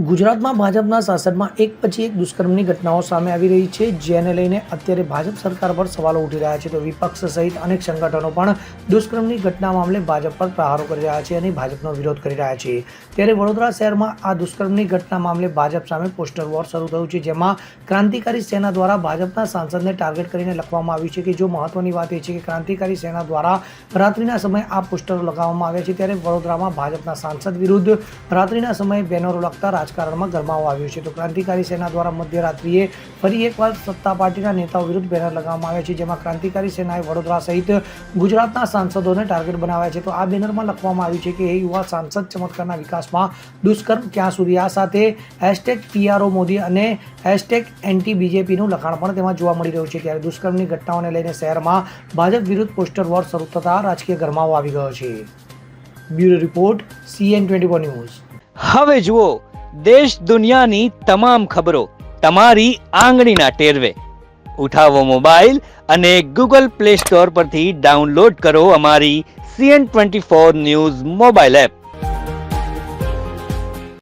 ગુજરાતમાં ભાજપના શાસનમાં એક પછી એક દુષ્કર્મની ઘટનાઓ સામે આવી રહી છે, જેને લઈને અત્યારે ભાજપ સરકાર પર સવાલો ઉઠી રહ્યા છે. તો વિપક્ષ સહિત અનેક સંગઠનો પણ દુષ્કર્મની ઘટના મામલે ભાજપ પર પ્રહારો કરી રહ્યા છે અને ભાજપનો વિરોધ કરી રહ્યા છે. ત્યારે વડોદરા શહેરમાં આ દુષ્કર્મની ઘટના મામલે ભાજપ સામે પોસ્ટર વોર શરૂ થયું છે, જેમાં ક્રાંતિકારી સેના દ્વારા ભાજપના સાંસદને ટાર્ગેટ કરીને લખવામાં આવ્યું છે કે જો મહત્વની વાત એ છે કે ક્રાંતિકારી સેના દ્વારા રાત્રિના સમયે આ પોસ્ટરો લગાવવામાં આવ્યા છે. ત્યારે વડોદરામાં ભાજપના સાંસદ વિરુદ્ધ રાત્રિના સમયે બેનરો લગતા રાજકારણમાં ગરમાવો આવ્યો છે. તો ક્રાંતિકારી સેના દ્વારા મધ્યરાત્રિએ ફરી એકવાર સત્તા પાર્ટીના નેતાઓ વિરુદ્ધ બેનર લગાવવામાં આવ્યા છે, જેમાં ક્રાંતિકારી સેનાએ વડોદરા સહિત ગુજરાતના સાંસદોને ટાર્ગેટ બનાવ્યા છે. તો આ બેનરમાં લખવામાં આવ્યું છે કે હે યુવા સાંસદ, ચમત્કારના વિકાસમાં દુષ્કર્મ ક્યાં સુધી. આ સાથે #PRO મોદી અને #એન્ટી બીજેપીનું લખાણ પણ તેમાં જોવા મળી રહ્યું છે. ત્યારે દુષ્કર્મની ઘટનાઓને લઈને શહેરમાં ભાજપ વિરુદ્ધ પોસ્ટર વોર શરૂ થતા રાજકીય ગરમાવો આવી ગયો છે. Bureau report, CN24 news. હવે જુઓ દેશ દુનિયાની તમામ ખબરો તમારી આંગળીના ટેરવે. ઉઠાવો મોબાઈલ અને Google Play Store પરથી ડાઉનલોડ કરો અમારી CN24 ન્યૂઝ મોબાઈલ એપ.